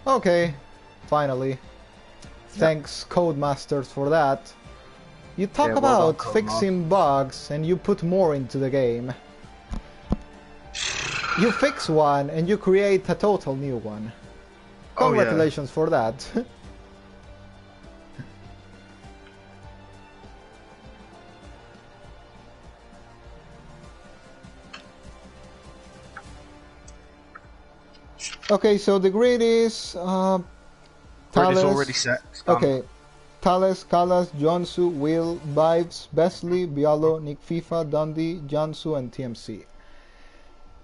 Okay, finally. Yep. Thanks Codemasters for that. You talk Yeah, well done, about Codemasters. fixing bugs and you put more into the game. You fix one and you create a total new one. Oh yeah. Congratulations for that. Okay, so the grid is Grid is already Thales. set. It's done. Okay, Thales, Callas, Jonsu, Will, Bives, Besley, Bialo, Nick FIFA, Dundee, Jansu, and TMC.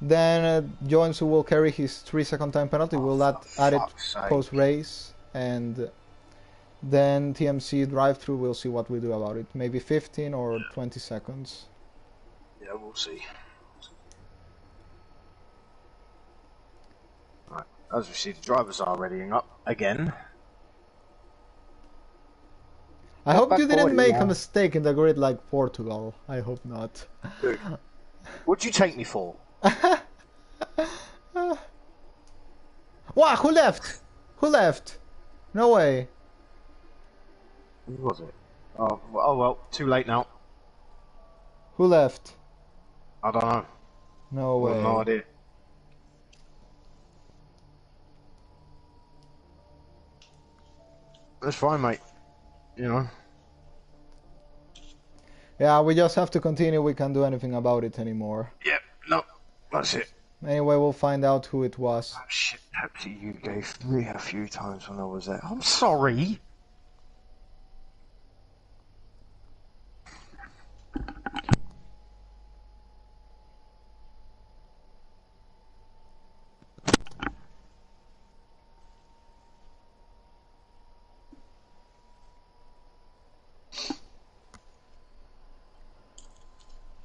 Then Jonsu will carry his 3-second time penalty. Oh, We'll for add it fuck's sake. post race, and then TMC drive through. We'll see what we do about it. Maybe 15 or 20 seconds. Yeah, we'll see. Right. As we see, the drivers are readying up again. I hope you didn't make a now. mistake in the grid like Portugal. I hope not. Dude, what'd you take me for? Wow, who left? Who left? No way. Who was it? Oh well, too late now. Who left? I don't know. No I've way. no idea. That's fine, mate. You know. Yeah, we just have to continue. We can't do anything about it anymore. Yep. No. That's it. Anyway, we'll find out who it was. Oh, shit, Pepsi, you gave me a few times when I was there. I'm sorry.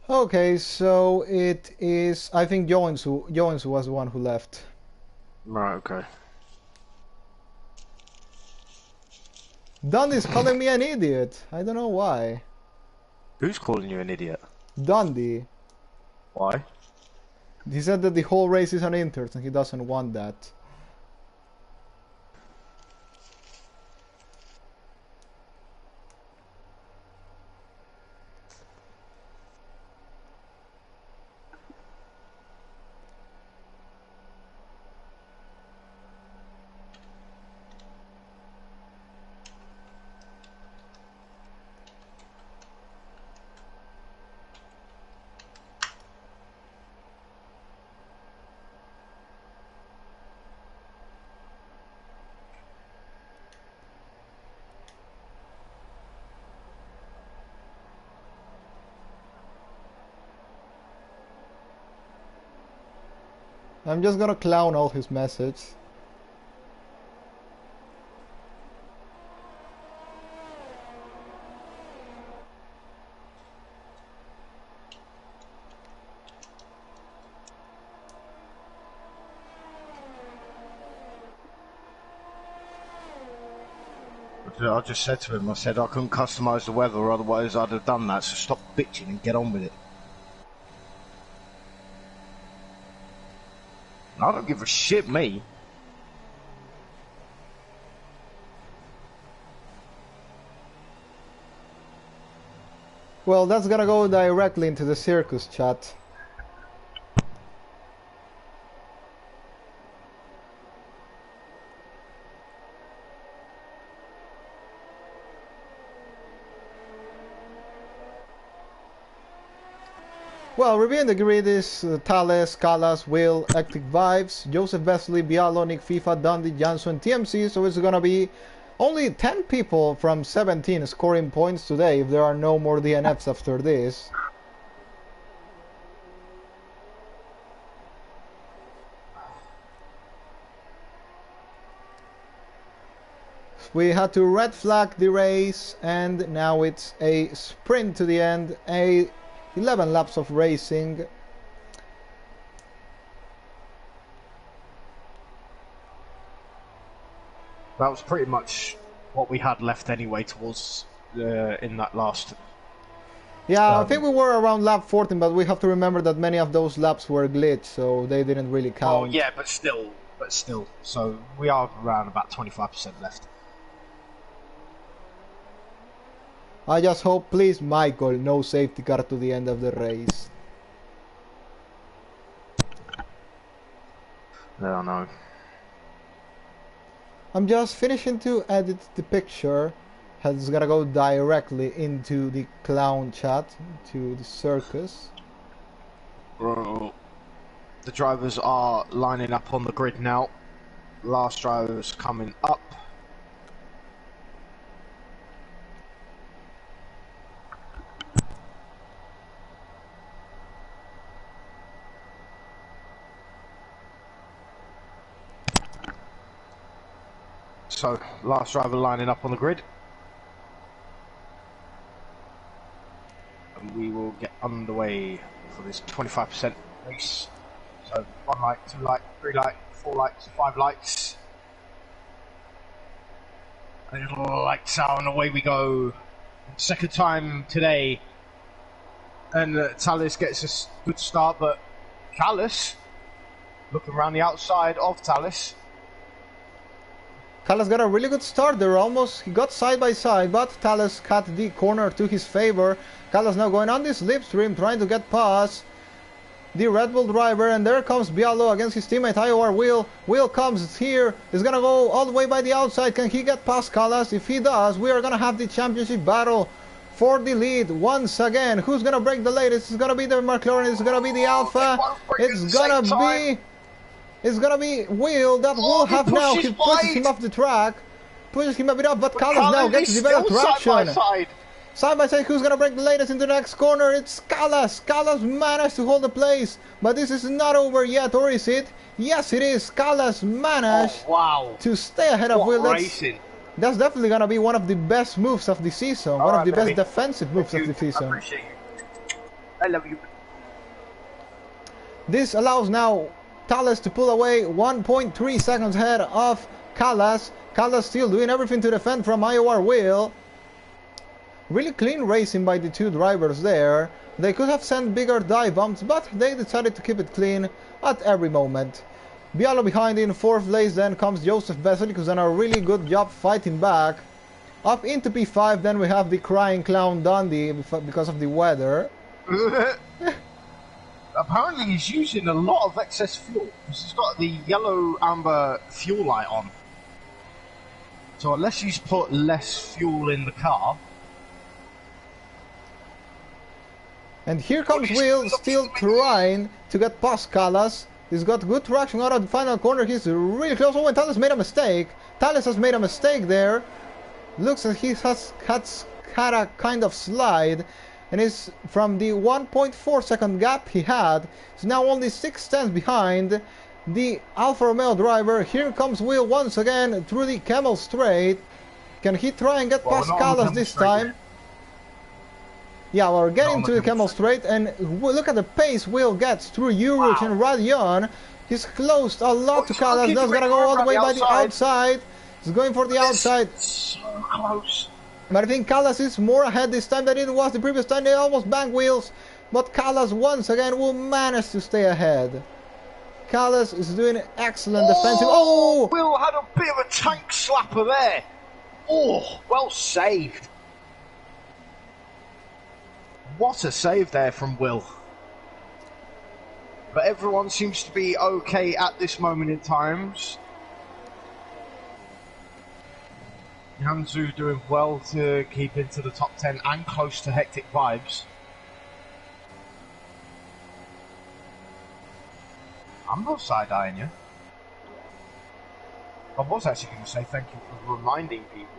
Okay, so it is. I think Jones was the one who left. Right, okay. Dundee is calling me an idiot. I don't know why. Who's calling you an idiot? Dundee. Why? He said that the whole race is on inters and he doesn't want that. I'm just gonna clown all his message. I just said to him, I said I couldn't customise the weather, otherwise I'd have done that, so stop bitching and get on with it. I don't give a shit, me. Well, that's gonna go directly into the circus chat. Well, reviewing the grid is Thales, Callas, Will, Ectic Vibes, Joseph Besley, Bialo, Nick FIFA, Dundee, Janssen, TMC, so it's gonna be only 10 people from 17 scoring points today if there are no more DNFs after this. We had to red flag the race and now it's a sprint to the end, 11 laps of racing. That was pretty much what we had left anyway towards in that last. Yeah, I think we were around lap 14, but we have to remember that many of those laps were glitched, so they didn't really count. Oh yeah, but still, but still. So we are around about 25% left. I just hope, please, Michael, no safety car to the end of the race. No, no. I'm just finishing to edit the picture. It's gonna go directly into the clown chat, to the circus. Bro. The drivers are lining up on the grid now. Last driver's coming up. So, last driver lining up on the grid. And we will get underway for this 25% race. So, 1 light, 2 light, 3 light, 4 lights, 5 lights. A little lights out and away we go. Second time today. And Tallis gets a good start, but Callis, looking around the outside of Tallis. Callas got a really good start there, he got side by side, but Tallis cut the corner to his favor. Callas now going on this slipstream, trying to get past the Red Bull driver, and there comes Bialo against his teammate IOR. Will comes here, he's gonna go all the way by the outside. Can he get past Callas? If he does, we are gonna have the championship battle for the lead once again. Who's gonna break the latest? It's gonna be the McLaren, it's gonna be the Alpha, it's gonna be Will that will have now. He pushes him off the track, pushes him a bit off, but Callas now gets the better traction. Side by side, who's gonna break the latest in the next corner? It's Callas. Callas managed to hold the place, but this is not over yet, or is it? Yes, it is. Callas managed to stay ahead of Will. That's definitely gonna be one of the best moves of the season, one of the best defensive moves of the season. I appreciate you. I love you. This allows now Tallis to pull away 1.3 seconds ahead of Callas. Callas still doing everything to defend from IOR Will. Really clean racing by the two drivers there. They could have sent bigger dive bombs, but they decided to keep it clean at every moment. Bialo behind in 4th place, then comes Joseph Vesely, who's done a really good job fighting back. Up into P5, then we have the crying clown Dundee because of the weather. Apparently he's using a lot of excess fuel, because he's got the yellow amber fuel light on. So unless he's put less fuel in the car. And here comes Will, still trying to get past Callas. He's got good traction out of the final corner. He's really close. Oh, and Tallis made a mistake. Tallis has made a mistake there. Looks like he has had a kind of slide. And is from the 1.4 second gap he had, is now only 6 tenths behind the Alfa Romeo driver. Here comes Will once again through the Camel Straight. Can he try and get past Callas this time? Yeah, we're getting to the Camel Straight, and look at the pace Will gets through Uruch and Radion. He's closed a lot to Callas. Now he's gonna go all the way by the outside. He's going for the outside. So close. But I think Callas is more ahead this time than it was the previous time. They almost banged wheels, but Callas once again will manage to stay ahead. Callas is doing excellent defensive. Oh! Will had a bit of a tank slapper there. Oh, well saved. What a save there from Will. But everyone seems to be okay at this moment in times. Yanzu doing well to keep into the top 10 and close to hectic vibes. I'm not side-eyeing you. I was actually going to say thank you for reminding people.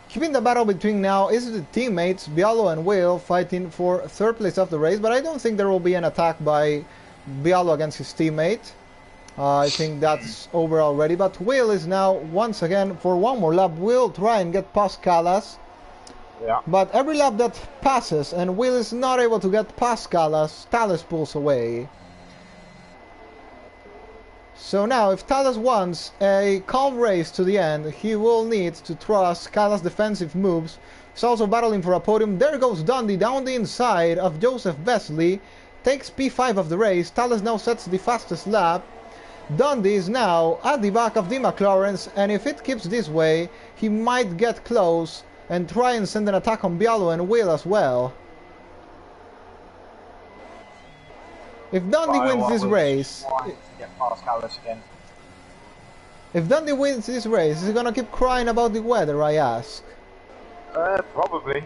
Keeping the battle between now is the teammates, Bialo and Will, fighting for 3rd place of the race, but I don't think there will be an attack by Bialo against his teammate. I think that's over already, but Will is now, once again, for one more lap, will try and get past Callas. Yeah. But every lap that passes and Will is not able to get past Callas, Tallis pulls away. So now, if Tallis wants a calm race to the end, he will need to trust Callas' defensive moves. He's also battling for a podium. There goes Dundee down the inside of Joseph Vesely. takes P5 of the race. Thales now sets the fastest lap. Dundee is now at the back of the McLarens, and if it keeps this way, he might get close and try and send an attack on Bialo and Will as well. If Dundee wins this race, if Dundee wins this race, is he gonna keep crying about the weather, I ask? Probably.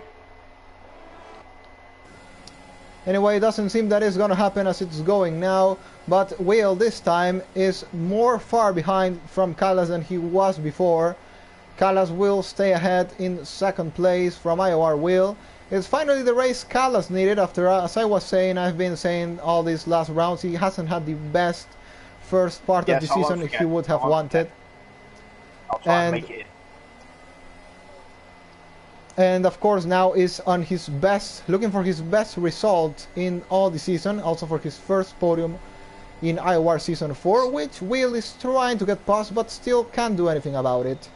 Anyway, it doesn't seem that it's gonna happen as it's going now, but Will this time is more far behind from Callas than he was before. Callas will stay ahead in second place from IOR Will. It's finally the race Callas needed after, as I was saying, I've been saying all these last rounds, he hasn't had the best first part of the season he would have wanted. I'll try and make it in. And of course now is on his best, looking for his best result in all the season, also for his first podium in IOR Season 4, which Will is trying to get past but still can't do anything about it.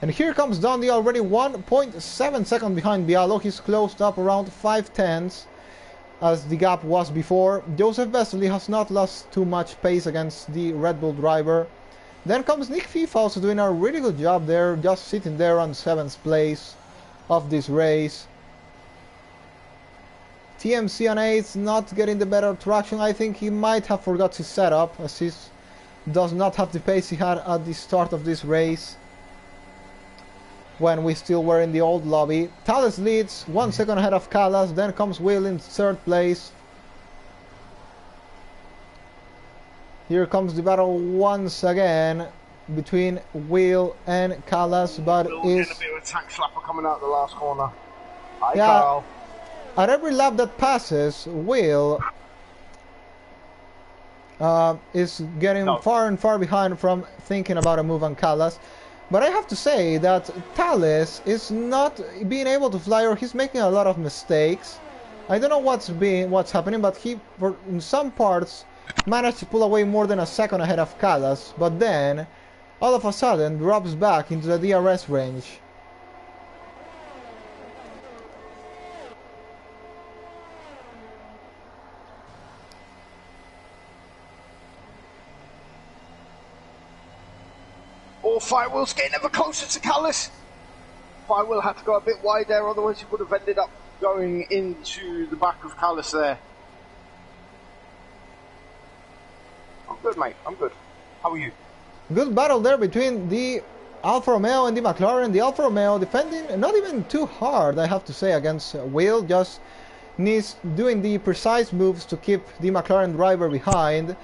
And here comes Dundee, already 1.7 seconds behind Bialo. He's closed up around 5/10 as the gap was before. Joseph Vesely has not lost too much pace against the Red Bull driver. Then comes Nick FIFA, also doing a really good job there, just sitting there on 7th place of this race. TMC on 8th, not getting the better traction. I think he might have forgot his setup, as he does not have the pace he had at the start of this race when we still were in the old lobby. Thales leads 1 second ahead of Callas, then comes Will in 3rd place. Here comes the battle once again between Will and Callas, but is a bit of a tank slapper coming out the last corner. Hi, yeah, Carl. at every lap that passes, Will is getting far and far behind from thinking about a move on Callas. But I have to say that Thales is not being able to fly, or he's making a lot of mistakes. I don't know what's happening, but he, in some parts, managed to pull away more than a second ahead of Callas, but then all of a sudden drops back into the DRS range. Oh, Firewill's getting ever closer to Callas. Firewill had to go a bit wide there, otherwise he would have ended up going into the back of Callas there. I'm good, mate. I'm good. How are you? Good battle there between the Alfa Romeo and the McLaren. The Alfa Romeo defending not even too hard, I have to say, against Will. Just needs doing the precise moves to keep the McLaren driver behind,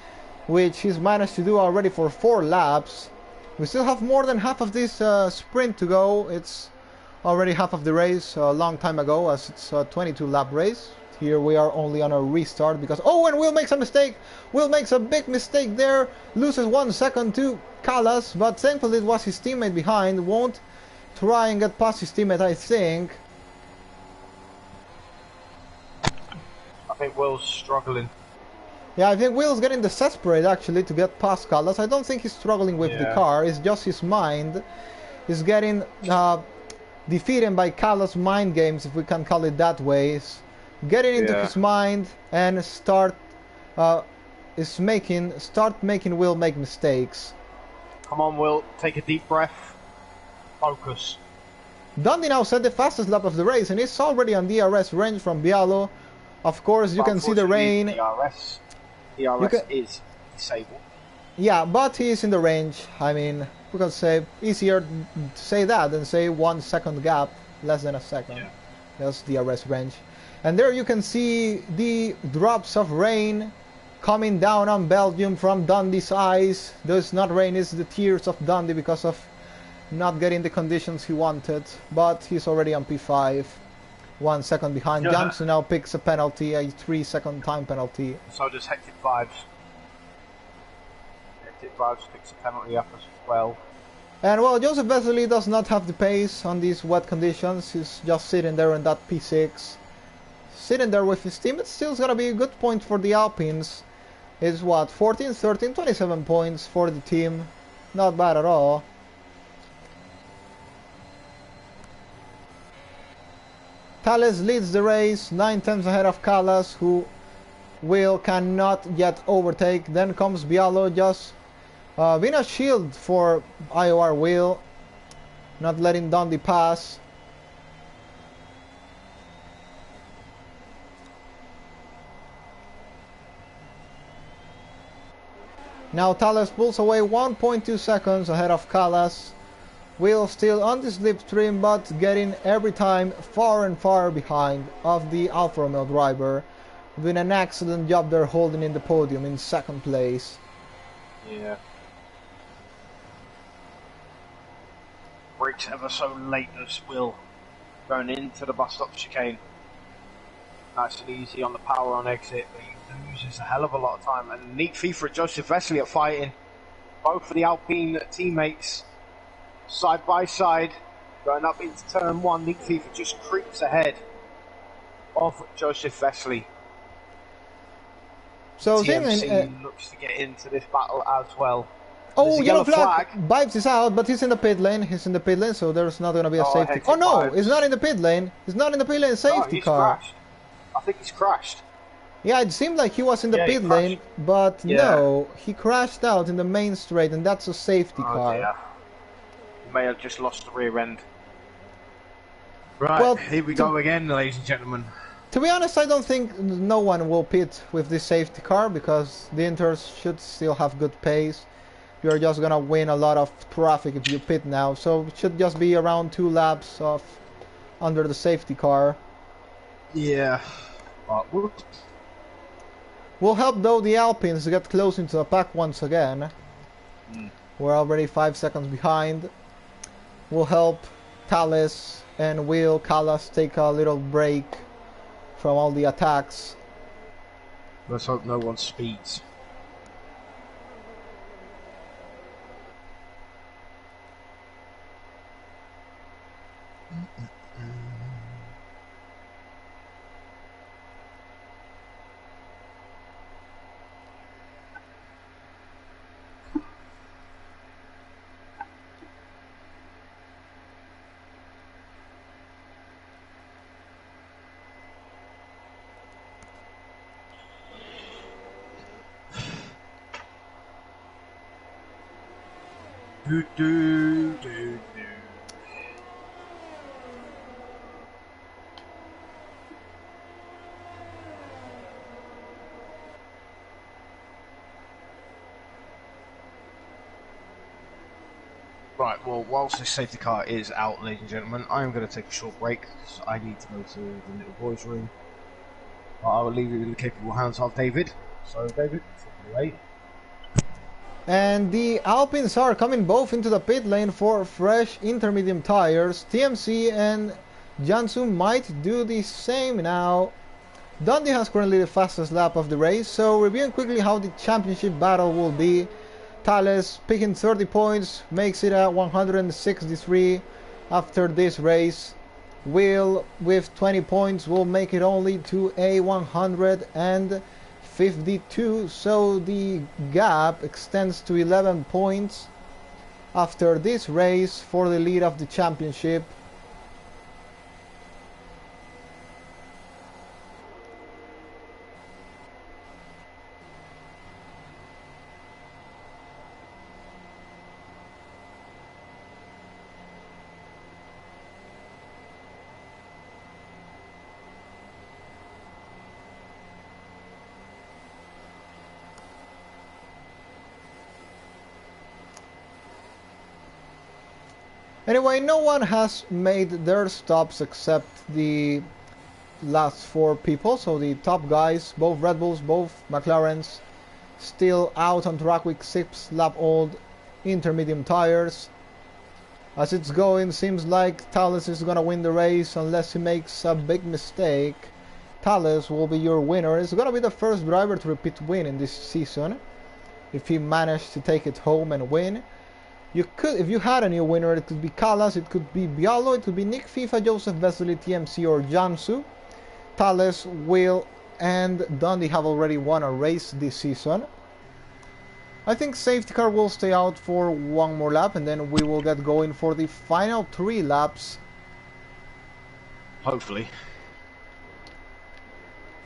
which he's managed to do already for 4 laps. We still have more than half of this sprint to go. It's already half of the race a long time ago, as it's a 22 lap race. Here we are only on a restart because... Oh, and Will makes a mistake! Will makes a big mistake there, loses 1 second to Callas, but thankfully it was his teammate behind. Won't try and get past his teammate, I think. I think Will's struggling. Yeah, I think Will's getting desperate actually to get past Callas. I don't think he's struggling with the car, it's just his mind. He's getting defeated by Callas' mind games, if we can call it that way. He's getting into his mind and start making Will make mistakes. Come on, Will, take a deep breath. Focus. Dundee now set the fastest lap of the race and is already on DRS range from Bialo. Of course, you can see the rain. DRS is disabled. Yeah, but he is in the range. I mean, we can say easier to say that than say 1 second gap, less than a second. Yeah. That's DRS range. And there you can see the drops of rain coming down on Belgium from Dundee's eyes. Those not rain, it's the tears of Dundee because of not getting the conditions he wanted. But he's already on P5. 1 second behind. Johnson now picks a penalty, a 3 second time penalty. So does Hectic Vibes. Hectic Vibes picks a penalty up as well. And well, Joseph Vesely does not have the pace on these wet conditions. He's just sitting there in that P6. Sitting there with his team. It's still gonna be a good point for the Alpines. It's what, 14, 13, 27 points for the team. Not bad at all. Thales leads the race, 9 tenths ahead of Callas, who Will cannot yet overtake. Then comes Bialo, just being a shield for IOR Will, not letting Dundee pass. Now Thales pulls away 1.2 seconds ahead of Callas. Will still on the slipstream, but getting every time far and far behind of the Alfa Romeo driver. Doing an excellent job there, holding in the podium in second place. Yeah. Brakes ever so late as Will going into the bus stop chicane. Nice and easy on the power on exit, but he loses a hell of a lot of time. And neat FIFA and Joseph Vesely are fighting. Both of the Alpine teammates side by side, going up into turn one. Neat FIFA just creeps ahead of Joseph Vesely. So TMC looks to get into this battle as well. Oh, yellow flag. Vibes is out, but he's in the pit lane. He's in the pit lane, so there's not going to be a safety. Oh no, Vibes. He's not in the pit lane. He's not in the pit lane. Safety car. Crashed. I think he's crashed. Yeah, it seemed like he was in the pit lane, but no, he crashed out in the main straight, and that's a safety car. Dear. He may have just lost the rear end. Right, well, here we go again, ladies and gentlemen. To be honest, I don't think no one will pit with this safety car, because the Inters should still have good pace. You're just gonna win a lot of traffic if you pit now, so it should just be around 2 laps of under the safety car. Yeah. Will help though the Alpines get close into the pack once again. We're already 5 seconds behind. Will help Thales and Will Callas take a little break from all the attacks. Let's hope no one speeds. Do, do, do, do. Right, well, whilst this safety car is out, ladies and gentlemen, I am going to take a short break because I need to go to the little boys' room. I will leave it in the capable hands of David. So, David, take it away. And the Alpines are coming both into the pit lane for fresh intermediate tires. TMC and Jansu might do the same now. Dundee has currently the fastest lap of the race, so reviewing quickly how the championship battle will be. Thales picking 30 points, makes it at 163 after this race. Will with 20 points will make it only to a 152, so the gap extends to 11 points after this race for the lead of the championship. Anyway, no one has made their stops except the last 4 people, so the top guys, both Red Bulls, both McLarens, still out on track with 6 lap old intermediate tires. As it's going, seems like Thales is gonna win the race unless he makes a big mistake. Thales will be your winner. It's gonna be the first driver to repeat win in this season if he managed to take it home and win. You could, if you had a new winner, it could be Callas, it could be Bialo, it could be Nick FIFA, Joseph Vesely, TMC, or Jansu. Thales, Will, and Dundee have already won a race this season. I think safety car will stay out for 1 more lap, and then we will get going for the final 3 laps. Hopefully.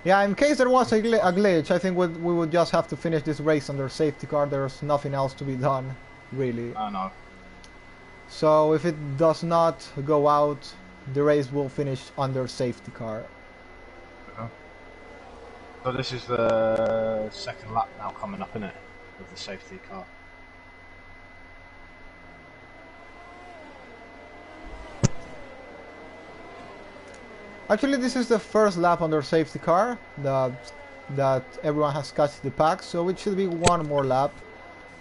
Yeah, in case there was a glitch, I think we would just have to finish this race under safety car. There's nothing else to be done, really. I know. So if it does not go out, the race will finish under safety car. So this is the second lap now coming up, isn't it? With the safety car. Actually, this is the first lap under safety car that everyone has catched the pack, so it should be one more lap,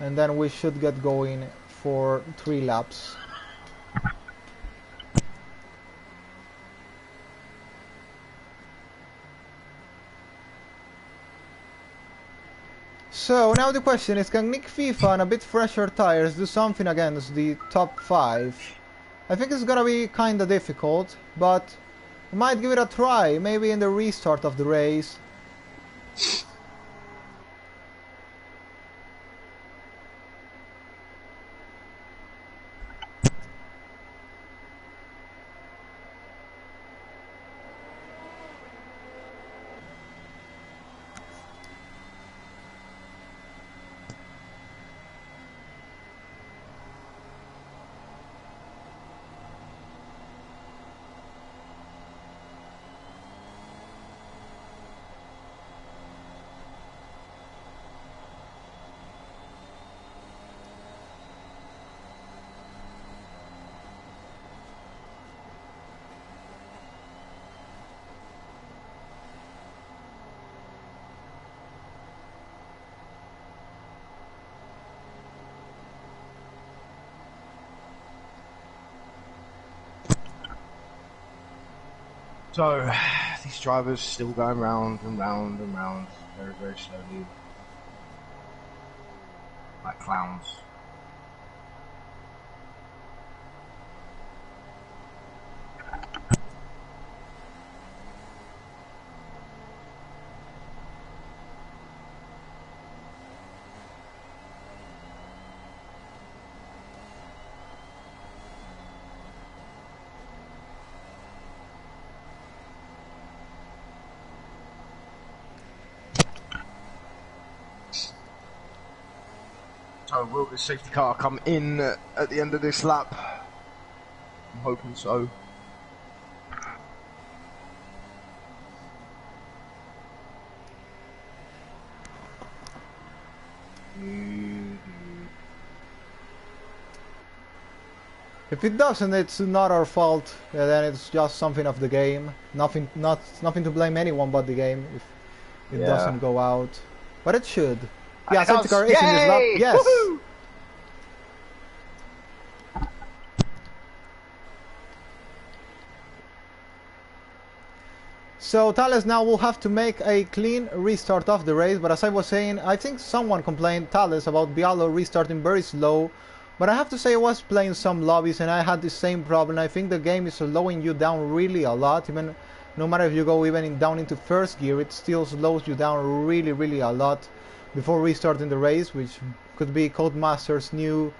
and then we should get going for 3 laps. So now the question is, can Nick FIFA on a bit fresher tires do something against the top 5? I think it's gonna be kinda difficult, but we might give it a try, maybe in the restart of the race. So, these drivers still going round and round and round, very, very slowly, like clowns. So will the safety car come in at the end of this lap? I'm hoping so. If it doesn't, it's not our fault. Then it's just something of the game. Nothing to blame anyone but the game if it doesn't go out. But it should. Yeah, safety car is in this lap. Yes. So Thales now will have to make a clean restart of the race, but as I was saying, I think someone complained, Thales, about Bialo restarting very slow. But I have to say I was playing some lobbies and I had the same problem. I think the game is slowing you down really a lot. Even no matter if you go even down into first gear, it still slows you down really a lot before restarting the race, which could be Codemaster's new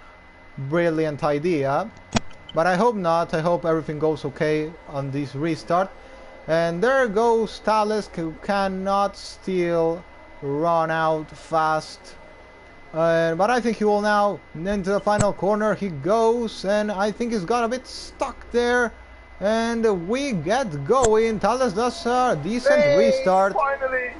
brilliant idea. But I hope not. I hope everything goes okay on this restart. And there goes Thales, who cannot still run out fast. But I think he will now into the final corner. He goes, and I think he's got a bit stuck there. And we get going. Thales does a decent restart. Finally!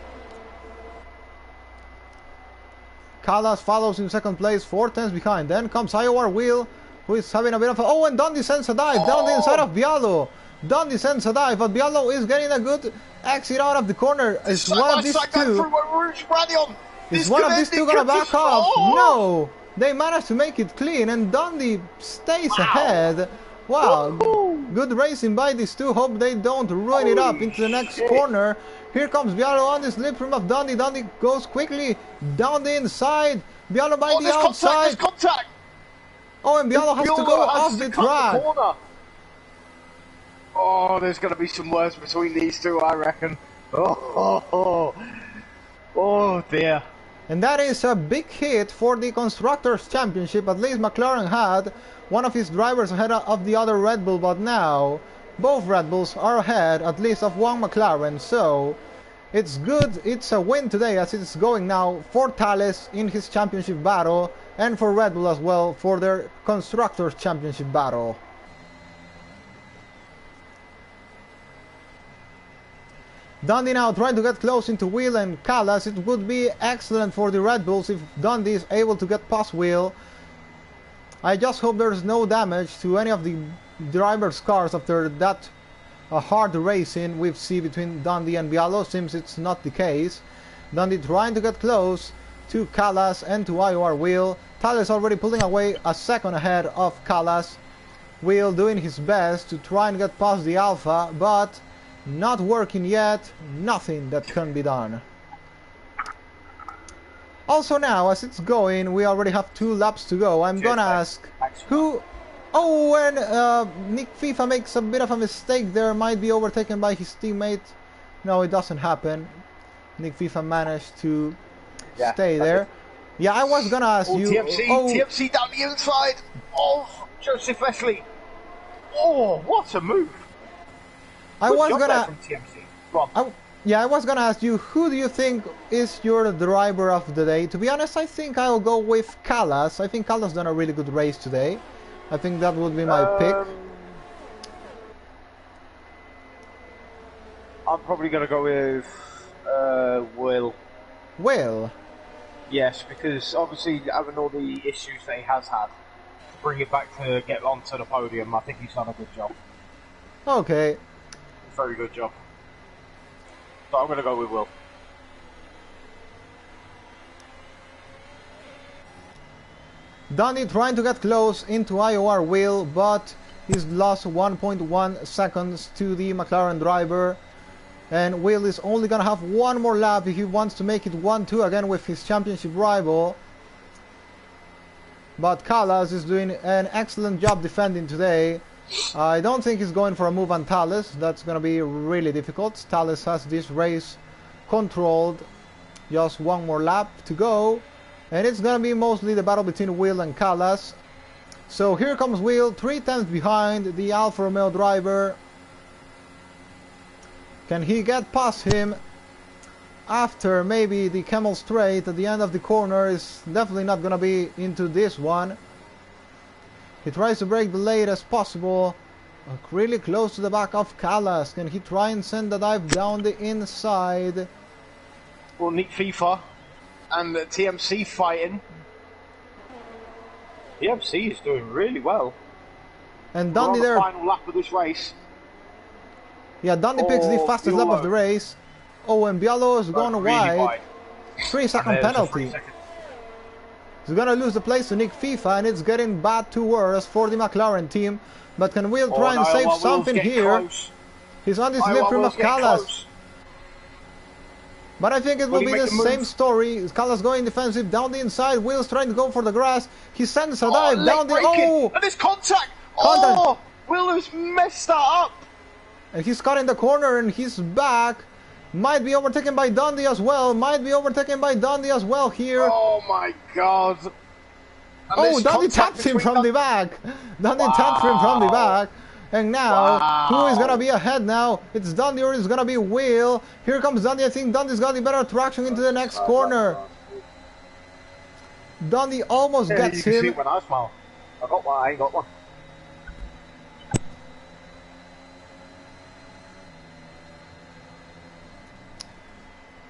Callas follows in second place, 4 tenths behind. Then comes IOR Will, who is having a bit of a... Oh, and Dundee sends a dive down the inside of Bialo. Dundee sends a dive, but Bialo is getting a good exit out of the corner. Is one of these two... Is one of these two gonna back off? No! They managed to make it clean, and Dundee stays ahead. Wow, good racing by these two. Hope they don't ruin it up into the next corner. Here comes Bialo on the slipstream of Dundee. Dundee goes quickly down the inside. Bialo by the outside. Contact. Oh, and Bialo has to go off the track. Oh, there's going to be some words between these two, I reckon. Oh dear. And that is a big hit for the Constructors' Championship. At least McLaren had one of his drivers ahead of the other Red Bull, but now both Red Bulls are ahead at least of one McLaren. So It's good, it's a win today as it's going now for Thales in his championship battle and for Red Bull as well for their Constructors Championship battle. Dundee now trying to get close into Will and Callas. It would be excellent for the Red Bulls if Dundee is able to get past Will. I just hope there's no damage to any of the drivers' cars after that hard racing we see between Dundee and Bialo. Seems it's not the case. Dundee trying to get close to Callas and to IOR Will. Thales already pulling away a second ahead of Callas. Will doing his best to try and get past the Alpha, but not working yet. Nothing that can be done. Also now, as it's going, we already have 2 laps to go. I'm gonna ask who... Oh, and Nick FIFA makes a bit of a mistake there. Might be overtaken by his teammate. No, it doesn't happen. Nick FIFA managed to stay there. Yeah, I was gonna ask you... TMC down the inside. Oh, Joseph Wesley. Oh, what a move. I was gonna... From TMC. Go on. I was gonna ask you, who do you think is your driver of the day? To be honest, I think I'll go with Callas. I think Callas done a really good race today. I think that would be my pick. I'm probably going to go with Will. Will? Yes, because obviously having all the issues that he has had, to bring it back to get onto the podium, I think he's done a good job. Okay. Very good job. So I'm going to go with Will. Dundee trying to get close into IOR Will, but he's lost 1.1 seconds to the McLaren driver. And Will is only going to have one more lap if he wants to make it 1-2 again with his championship rival. But Callas is doing an excellent job defending today. I don't think he's going for a move on Thales. That's going to be really difficult. Thales has this race controlled. Just one more lap to go. And it's going to be mostly the battle between Will and Callas. So here comes Will, 3 tenths behind the Alfa Romeo driver. Can he get past him after maybe the Camel Straight at the end of the corner? Is definitely not going to be into this one. He tries to break the late as possible. Really close to the back of Callas. Can he try and send the dive down the inside? Well, Nick FIFA and TMC fighting. TMC is doing really well. And Dundee there. Final lap of this race. Yeah, Dundee picks the fastest lap of the race. Oh, and Bialo is going wide. 3-second penalty. He's going to lose the place to Nick FIFA, and it's getting bad to worse for the McLaren team. But can Will try and save something here? Close. He's on the slip rim of Callas. But I think it will be the same story. Callas going defensive down the inside. Will's trying to go for the grass. He sends a dive down the... Oh! And it's contact! Oh! Will has messed that up! And he's caught in the corner and he's back. Might be overtaken by Dundee as well. Might be overtaken by Dundee as well here. Oh my god. And oh, Dundee tapped him from the back. Dundee tapped him from the back. And now, who is going to be ahead now? It's Dundee or it's going to be Will. Here comes Dundee. I think Dundee's got the better traction into the next corner. Dundee almost gets him. See when I smile. I got one, I ain't got one.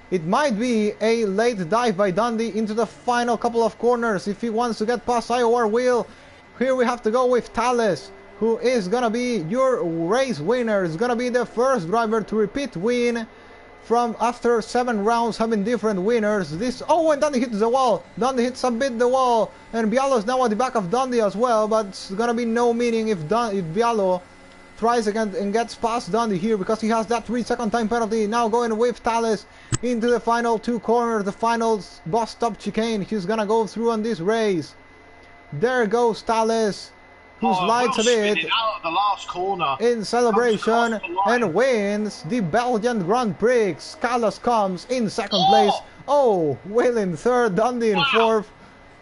It might be a late dive by Dundee into the final couple of corners if he wants to get past IOR Will. Here we have to go with Thales, who is gonna be your race winner. Is gonna be the first driver to repeat win from after 7 rounds having different winners. Oh, and Dundee hits the wall. Dundee hits a bit the wall, and Bialo is now at the back of Dundee as well. But it's gonna be no meaning if Bialo tries again and gets past Dundee here because he has that 3-second time penalty. Now going with Thales into the final 2 corners, the final bus stop chicane. He's gonna go through on this race. There goes Thales, who slides a bit out of the last corner in celebration and wins the Belgian Grand Prix. Callas comes in 2nd place. Oh, Will in 3rd, Dundee in 4th,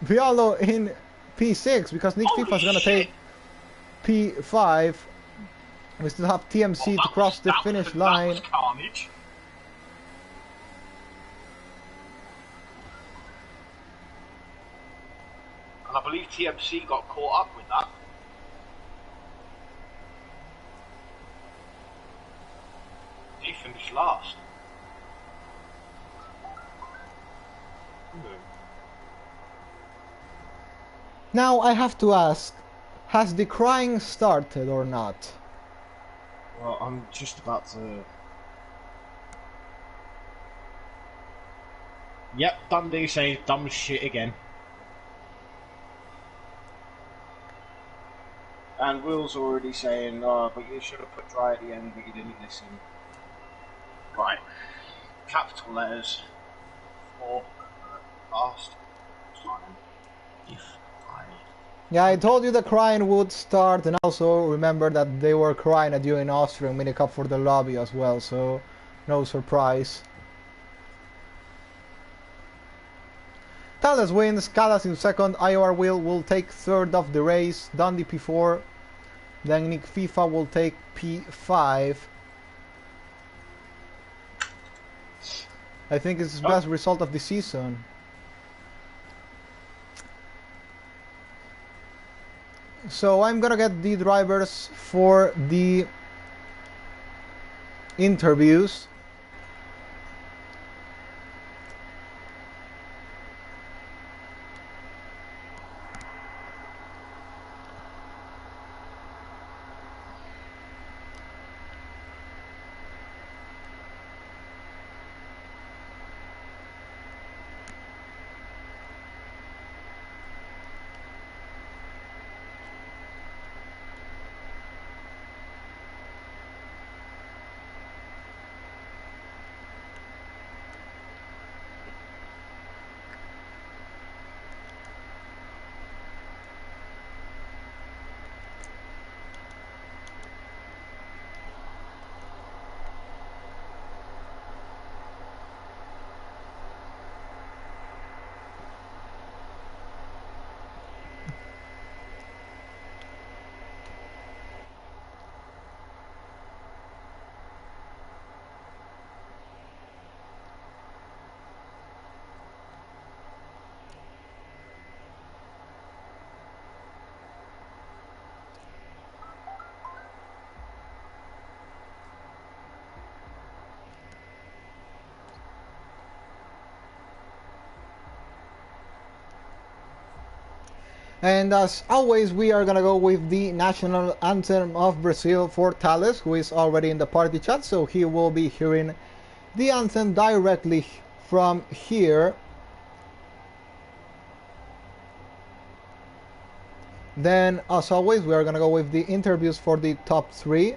Bialo in P6 because Nick FIFA is gonna take P5. We still have TMC to cross the finish line. And I believe TMC got caught up with that. He finished last. Now I have to ask, has the crying started or not? Well, I'm just about to... Yep, Dundee says dumb shit again. And Will's already saying, oh, but you should have put dry at the end, but you didn't listen. Right. Capital letters. For last time. If I... Yeah, I told you the crying would start, and also remember that they were crying at you in Austrian minicup for the lobby as well, so no surprise. Thales wins, Callas in second, IOR will take third of the race, Dundee P4, then Nick FIFA will take P5. I think it's his best result of the season. So I'm gonna get the drivers for the interviews. And as always, we are gonna go with the national anthem of Brazil for Thales, who is already in the party chat, so he will be hearing the anthem directly from here. Then, as always, we are gonna go with the interviews for the top three.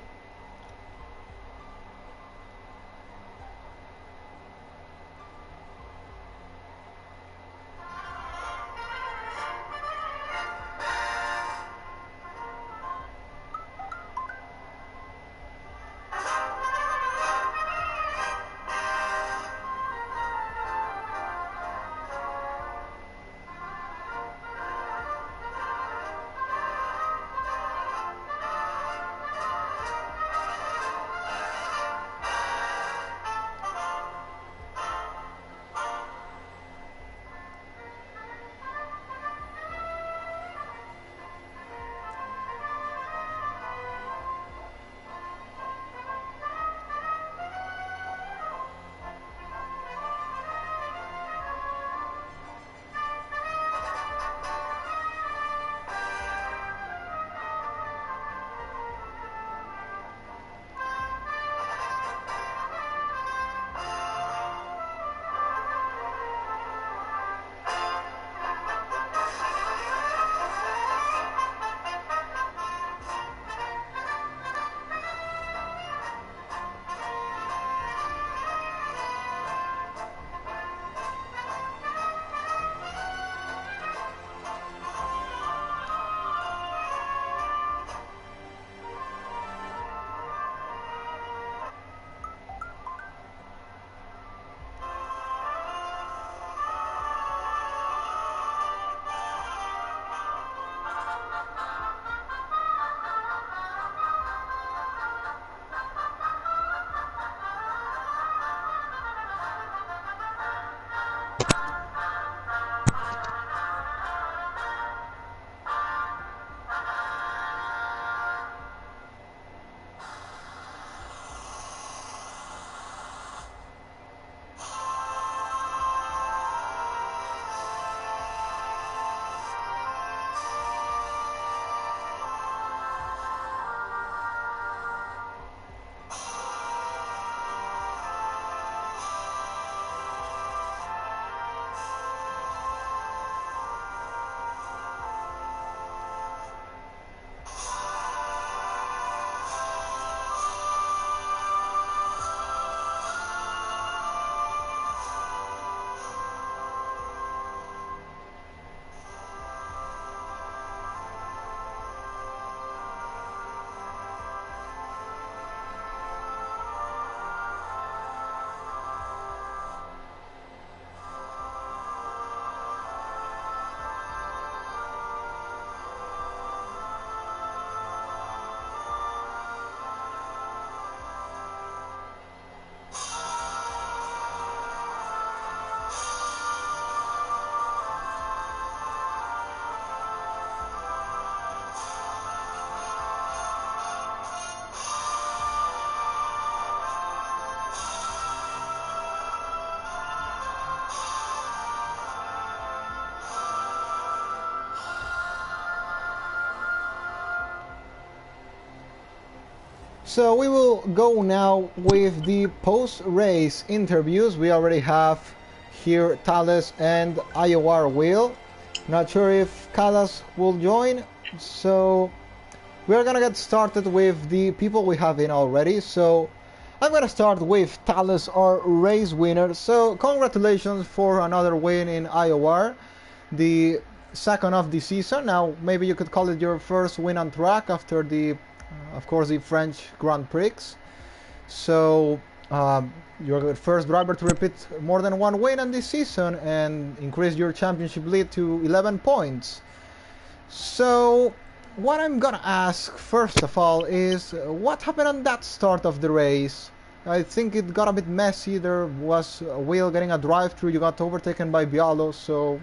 So we will go now with the post-race interviews. We already have here Thales and IOR Will. Not sure if Callas will join, so we're gonna get started with the people we have in already. So I'm gonna start with Thales, our race winner. So congratulations for another win in IOR, the second of the season. Now maybe you could call it your first win on track after the of course, the French Grand Prix. So you're the first driver to repeat more than one win in this season and increase your championship lead to 11 points. So what I'm gonna ask first of all is what happened on that start of the race? I think it got a bit messy. There was a wheel getting a drive-through. You got overtaken by Bialo, so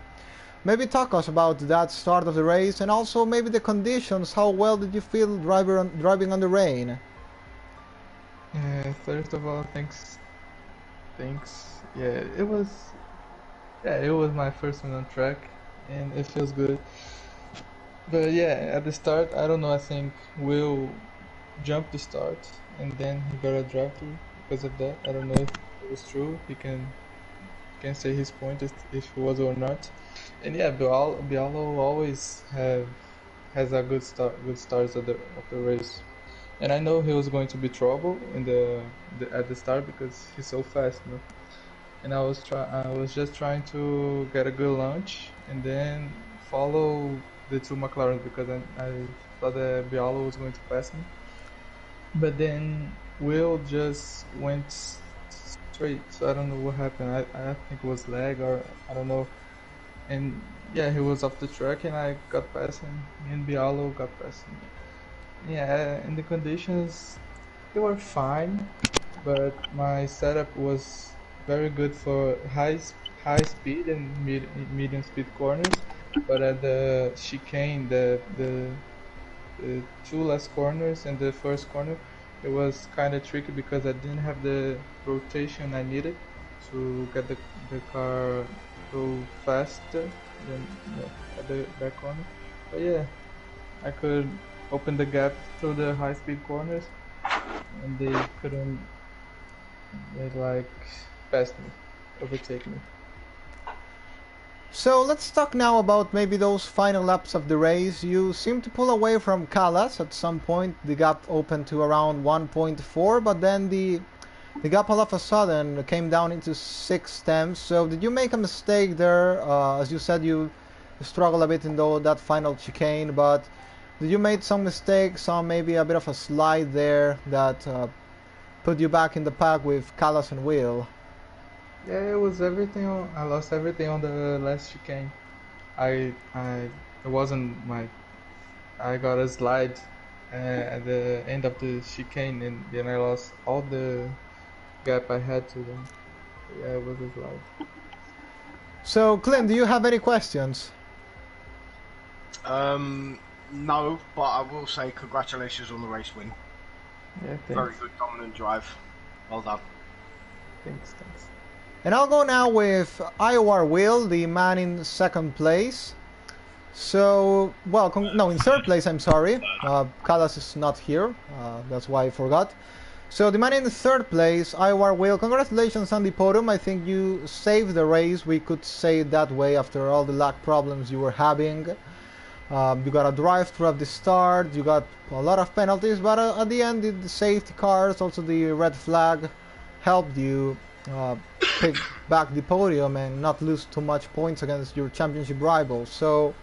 maybe talk us about that start of the race and also maybe the conditions. How well did you feel driving on the rain? First of all, thanks. Yeah, it was my first one on track, and it feels good. But yeah, at the start, I don't know. I think Will jumped the start, and then he got a drive through because of that. I don't know if it was true. He can say his point if it was or not. And yeah, Bialo always has a good starts of the race. And I know he was going to be trouble in at the start because he's so fast, you know. And I was just trying to get a good launch and then follow the two McLarens because I thought that Bialo was going to pass me. But then Will just went straight, so I don't know what happened. I think it was lag or I don't know. And yeah, he was off the track and I got past him. Me and Bialo got past him. Yeah, and the conditions, they were fine, but my setup was very good for high speed and medium speed corners. But at the chicane, the two last corners and the first corner, it was kind of tricky because I didn't have the rotation I needed to get the car go faster than at that corner. But yeah, I could open the gap through the high-speed corners, and they couldn't like pass me, overtake me. So let's talk now about maybe those final laps of the race. You seem to pull away from Callas at some point. The gap opened to around 1.4, but then the gap all of a sudden came down into 6 tenths. So did you make a mistake there? As you said, you struggled a bit in that final chicane, but did you make some mistakes, maybe a bit of a slide there that put you back in the pack with Callas and Will? Yeah, it was everything. I lost everything on the last chicane. It wasn't my. I got a slide at the end of the chicane, and then I lost all the gap I had to them. Yeah, it was a slide. So, Clint, do you have any questions? No, but I will say congratulations on the race win. Yeah, thanks. Very good dominant drive. Well done. Thanks. And I'll go now with IOR Will, the man in second place. So, well, no, in third place, I'm sorry. Callas is not here. That's why I forgot. So the man in third place, IOR Will, congratulations on the podium. I think you saved the race. We could say it that way after all the lag problems you were having. You got a drive-through at the start, you got a lot of penalties, but at the end the safety cars, also the red flag, helped you pick back the podium and not lose too much points against your championship rivals. So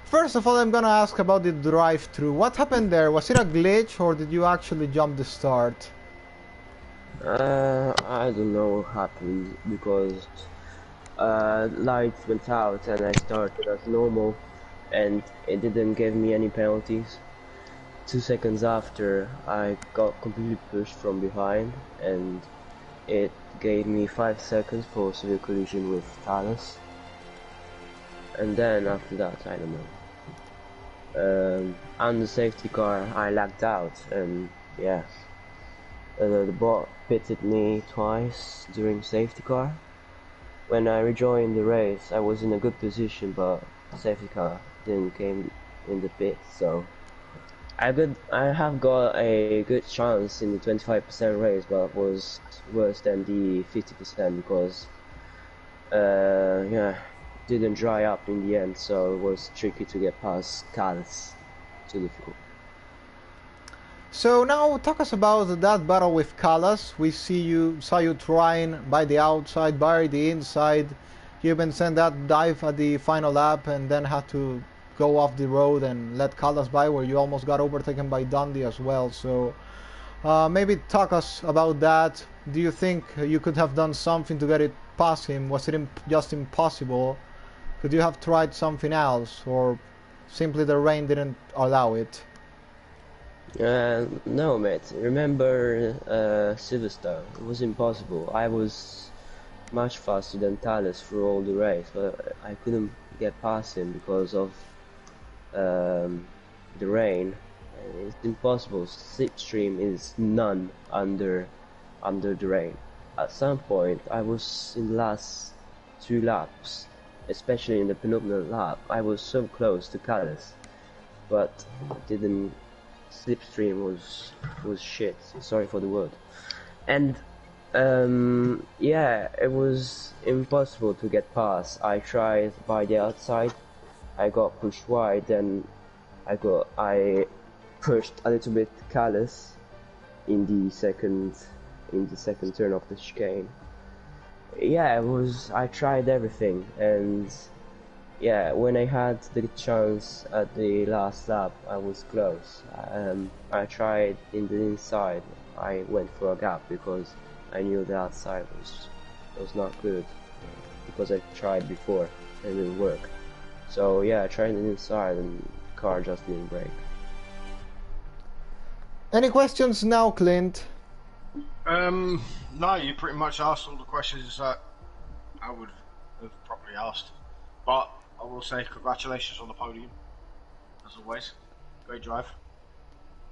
first of all, I'm gonna ask about the drive-through. What happened there? Was it a glitch or did you actually jump the start? I don't know what happened because lights went out and I started as normal and it didn't give me any penalties. 2 seconds after I got completely pushed from behind and it gave me 5 seconds for severe collision with Thales. And then after that, I don't know. On the safety car I lagged out and yeah. The bot pitted me twice during safety car. When I rejoined the race, I was in a good position, but the safety car didn't came in the pit, so I have got a good chance in the 25% race, but was worse than the 50% because yeah, didn't dry up in the end, so it was tricky to get past Cal's. Too difficult. So now talk us about that battle with Callas. We saw you trying by the outside, by the inside. You even sent that dive at the final lap and then had to go off the road and let Callas by, where you almost got overtaken by Dundee as well. So maybe talk us about that. Do you think you could have done something to get it past him? Was it just impossible? Could you have tried something else, or simply the rain didn't allow it? No, mate. Remember Silverstone? It was impossible. I was much faster than Thales through all the race, but I couldn't get past him because of the rain. It's impossible. Slipstream is none under the rain. At some point, I was in the last 2 laps, especially in the penultimate lap. I was so close to Calais, but didn't. Slipstream was shit. Sorry for the word. And yeah, it was impossible to get past. I tried by the outside. I got pushed wide, then I pushed a little bit Calais in the second turn of the chicane. Yeah, it was. I tried everything, and yeah, when I had the chance at the last lap, I was close. I tried in the inside. I went for a gap because I knew the outside was not good because I tried before and it didn't work. So yeah, I tried the inside and the car just didn't brake. Any questions now, Clint? No, you pretty much asked all the questions that I would have probably asked. But I will say congratulations on the podium, as always. Great drive.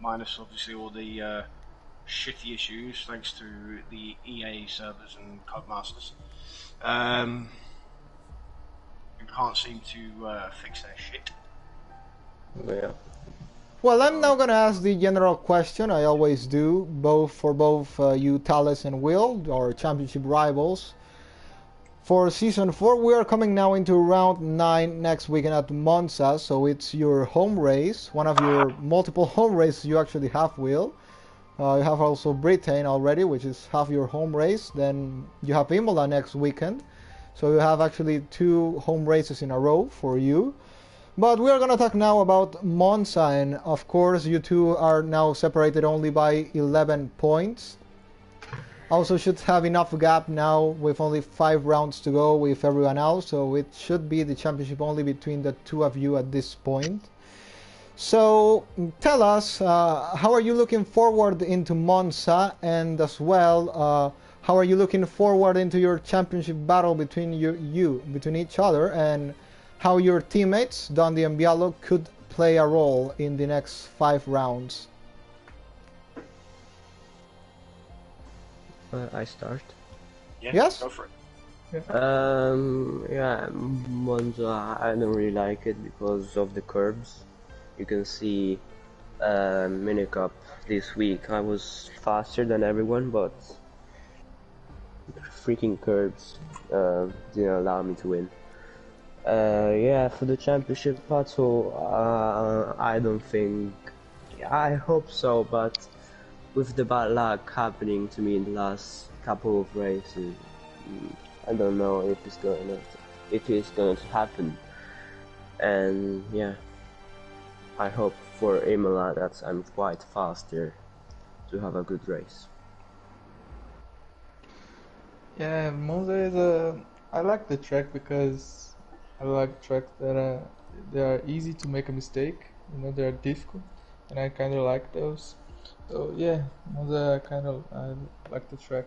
Minus obviously all the shitty issues thanks to the EA servers and Codemasters. Who can't seem to fix their shit. Yeah. Well, I'm now gonna ask the general question I always do, for both you, Thales and Will, our championship rivals. For Season 4, we are coming now into Round 9 next weekend at Monza, so it's your home race, one of your multiple home races you actually have, Will. You have also Britain already, which is half your home race. Then you have Imola next weekend, so you have actually 2 home races in a row for you. But we are going to talk now about Monza, and of course you two are now separated only by 11 points. Also should have enough gap now with only 5 rounds to go with everyone else, so it should be the championship only between the 2 of you at this point. So tell us, how are you looking forward into Monza, and as well, how are you looking forward into your championship battle between between each other, and how your teammates, Dundee and Bialo, could play a role in the next 5 rounds? I start. Yeah, yes? go for it. Yeah, Monza, I don't really like it because of the curbs. You can see Mini Cup this week. I was faster than everyone, but freaking curbs didn't allow me to win. Yeah, for the championship battle, I don't think. I hope so, but with the bad luck happening to me in the last couple of races, I don't know if it's going to happen. And yeah, I hope for Imola that I'm quite faster to have a good race. Yeah, Monza is I like the track because I like tracks that they are easy to make a mistake. You know, they are difficult, and I kind of like those. So yeah, Monza I like the track.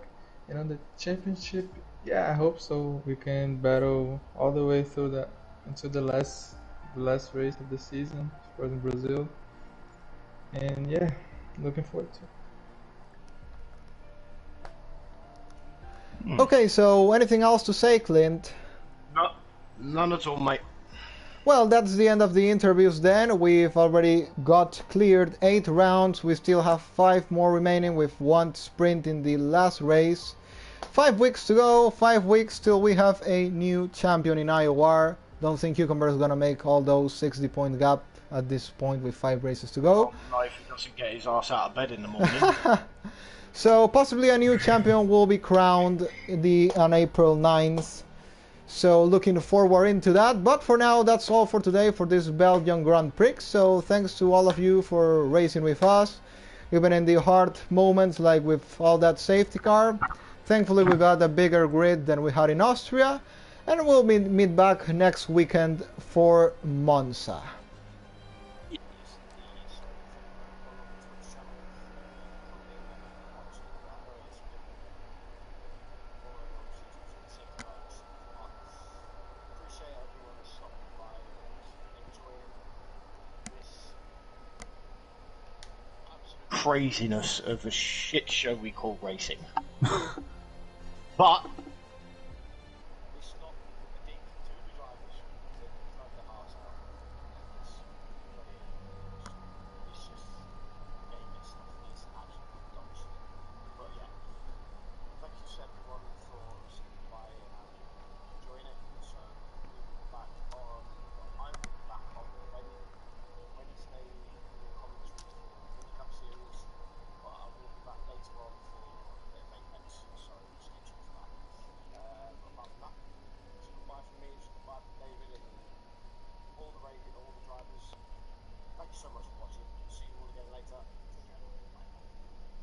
And on the championship, yeah, I hope so. We can battle all the way through until the last race of the season, of course in Brazil. And yeah, looking forward to it. Okay, so anything else to say, Clint? No, none at all, mate. Well, that's the end of the interviews then. We've already got cleared 8 rounds. We still have 5 more remaining with 1 sprint in the last race. 5 weeks to go, 5 weeks till we have a new champion in IOR. Don't think Cucumber is gonna make all those 60-point gap at this point with 5 races to go. Not if he doesn't get his ass out of bed in the morning. So possibly a new champion will be crowned on April 9th. So looking forward into that. But for now, that's all for today for this Belgian Grand Prix. So thanks to all of you for racing with us, even in the hard moments like with all that safety car. Thankfully, we got a bigger grid than we had in Austria. And we'll meet back next weekend for Monza. Craziness of a shit show we call racing. But